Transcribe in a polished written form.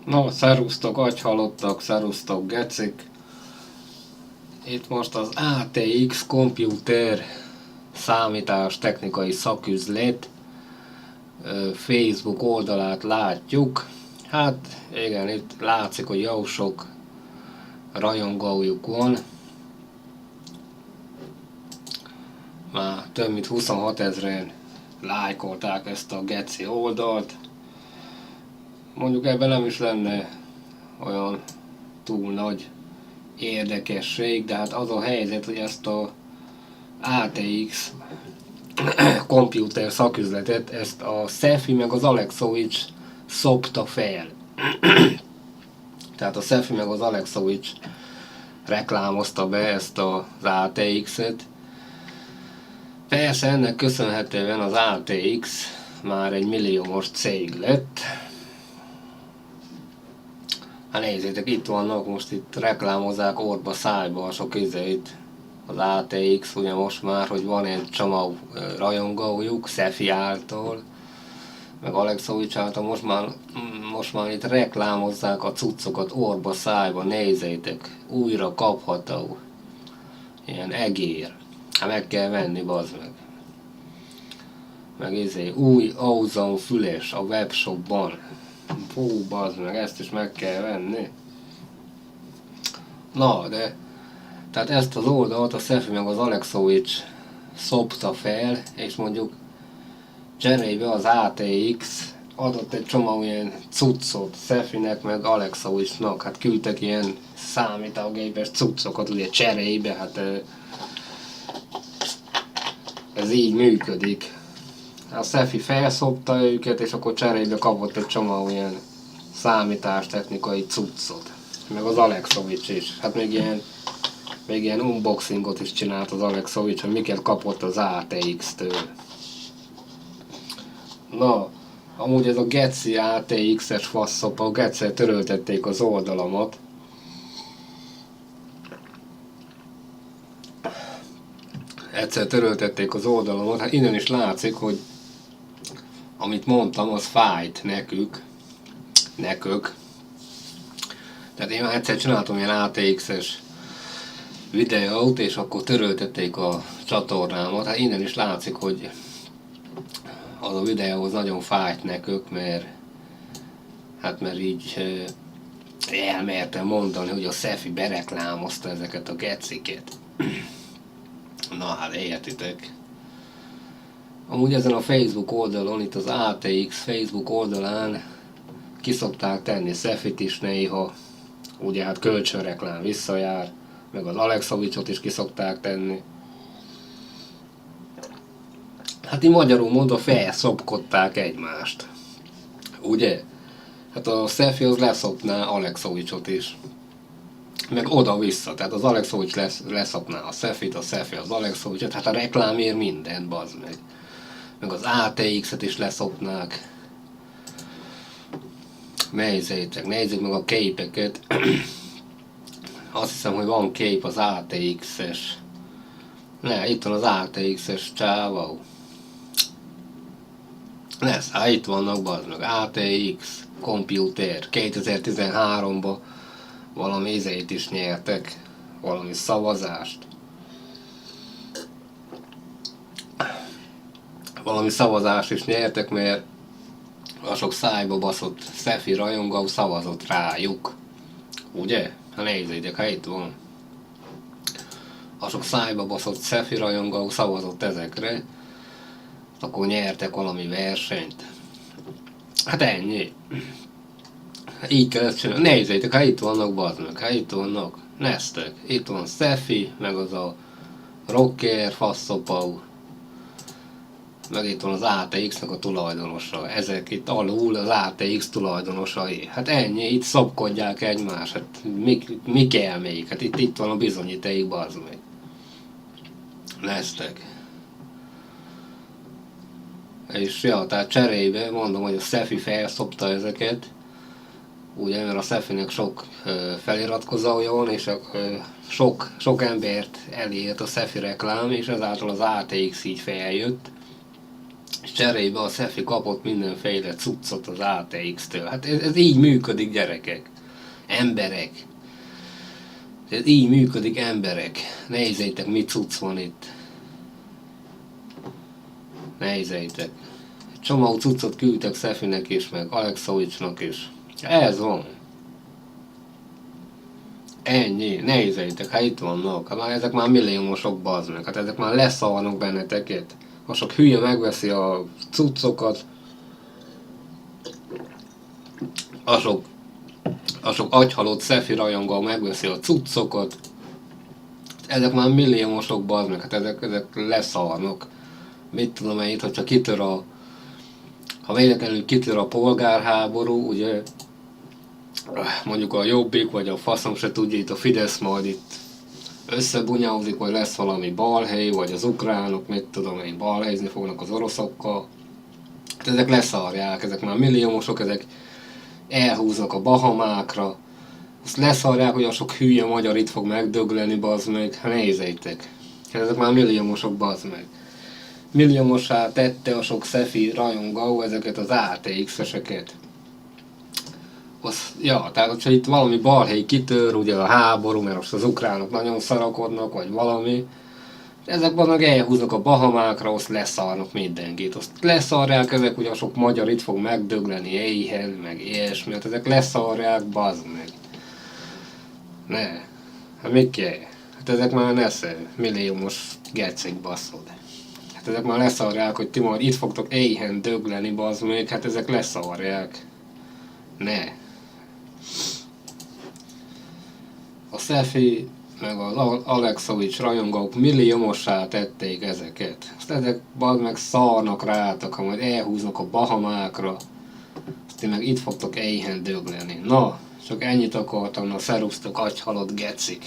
No, szerusztok, agyhalottak, szerusztok, gecik. Itt most az ATX Computer számítás technikai szaküzlet Facebook oldalát látjuk. Hát igen, itt látszik, hogy jó sok rajongójuk van. Már több mint 26 ezeren lájkolták ezt a geci oldalt. Mondjuk ebben nem is lenne olyan túl nagy érdekesség, de hát az a helyzet, hogy ezt a ATX komputer szaküzletet, ezt a Szefi meg az Alexovics szopta fel. Tehát a Szefi meg az Alexovics reklámozta be ezt az ATX-et. Persze ennek köszönhetően az ATX már egy milliómos cég lett. Hát nézzétek, itt vannak, most itt reklámozzák orba szájba sok izét. Az ATX ugye most már, hogy van egy csomag rajongójuk, Szefi által, meg Alexovics által, most már itt reklámozzák a cuccokat orba szájba, nézzétek, újra kapható. Ilyen egér. Hát meg kell venni, bazd meg. Meg új Ozone füles a webshopban. Fú, bazd meg, ezt is meg kell venni. Na, de tehát ezt az oldalt a Szefi meg az Alexovics szopta fel, és mondjuk cserébe az ATX adott egy csomó ilyen cuccot Szefinek meg Alexovicsnak. Hát küldtek ilyen számítógépes cuccokat ugye cserébe, hát ez így működik. A Szefi felszopta őket, és akkor cserébe kapott egy csomó ilyen számítástechnikai cuccot. Meg az Alexovics is. Hát még ilyen unboxingot is csinált az Alexovics, hogy miket kapott az ATX-től. Na, amúgy ez a geci ATX-es faszszopa, geci töröltették az oldalamat. Egyszer töröltették az oldalamat, hát innen is látszik, hogy amit mondtam, az fájt nekük. Tehát én már egyszer csináltam ilyen ATX-es videót, és akkor töröltették a csatornámat. Hát innen is látszik, hogy az a videó az nagyon fájt nekük, mert így elmertem mondani, hogy a Szefi bereklámozta ezeket a geciket. Na hát értitek. Amúgy ezen a Facebook oldalon, itt az ATX Facebook oldalán kiszokták tenni Szefit is néha, ugye hát kölcsönreklám visszajár, meg az Alexovicsot is kiszokták tenni. Hát így magyarul mondva felszopkodták egymást. Ugye? Hát a Szefi az leszopná Alexovicsot is. Meg oda-vissza, tehát az Alexovics leszopná a Szefit, a Szefi az Alexovicsot, hát a reklámért mindent, bazd meg. Meg az ATX-et is leszopnák. Nézzétek meg a képeket. Azt hiszem, hogy van kép az ATX-es. Ne, itt van az ATX-es csávó. Itt vannak, bazd meg, ATX Computer 2013-ban valami izét is nyertek, valami szavazást. Valami szavazást is nyertek, mert a sok szájba baszott Szefi rajongó szavazott rájuk. Ugye? Ha nézzétek, ha itt van. A sok szájba baszott Szefi rajongó szavazott ezekre, akkor nyertek valami versenyt. Hát ennyi. Így kell ezt csinálni. Nézzétek, ha itt vannak, bazd meg, ha itt vannak. Neztek. Itt van Szefi, meg az a rocker, faszopau. Meg itt van az ATX-nek a tulajdonosa. Ezek itt alul az ATX tulajdonosai. Hát ennyi, itt szopkodják egymást. Hát mi kell még? Hát itt van a bizonyíték, bazd meg. Neztek. És ja, tehát cserébe mondom, hogy a Szefi felszopta ezeket, ugye, mert a Szefinek sok feliratkozója van, és sok embert elért a Szefi reklám, és ezáltal az ATX így feljött. és cserébe a Szefi kapott mindenféle cuccot az ATX-től. Hát ez így működik, gyerekek. Emberek. Ez így működik, emberek. Nézzétek, mi cucc van itt. Nézzétek. Csomó cuccot küldtek Szefinek is, meg Alexovicsnak is. Ez van. Ennyi, nézzétek, hát itt vannak. Hát ezek már milliómosok, bazd meg. Hát ezek már leszarnak benneteket. Ha sok hülye megveszi a cuccokat, a sok agyhalott Szefi rajongó megveszi a cuccokat. Ezek már milliómosok, bazd meg. Hát ezek leszarnak. Mit tudom én itt, hogyha kitör ha véletlenül kitör a polgárháború, ugye, mondjuk a Jobbik, vagy a faszom se tudja, itt a Fidesz majd itt összebunyázik, vagy lesz valami balhely, vagy az ukránok, mit tudom én, balhézni fognak az oroszokkal. Hát ezek leszarják, ezek már milliómosok, ezek elhúznak a Bahamákra. Azt leszarják, hogy a sok hülye magyar itt fog megdögleni, bazd meg. Hát nézzétek. Ezek már milliómosok, bazd meg. Milliómossá tette a sok Szefi rajongó ezeket az ATX-eseket. Ja, tehát hogyha itt valami balhely kitör, ugye a háború, mert most az ukránok nagyon szarakodnak, vagy valami, ezek meg elhúznak a Bahamákra, azt leszarnak mindenkit. Azt leszarják ezek, ugye a sok magyar itt fog megdögleni éhen, meg ilyesmi, hát ezek leszarják, bazd meg. Ne, hát mi kell? Hát ezek már nesze, milliómos gecik, basszod. Hát ezek már leszarják, hogy ti majd itt fogtok éhen dögleni, bazd meg, hát ezek leszarják. Ne. A Szefi meg az Alexovics rajongók milliómossá tették ezeket. Azt ezek bazd meg szarnak rátok, ha majd elhúznak a Bahamákra, azt ti meg itt fogtok éhen dögleni. Na, csak ennyit akartam, na szerusztok, agyhalott gecik.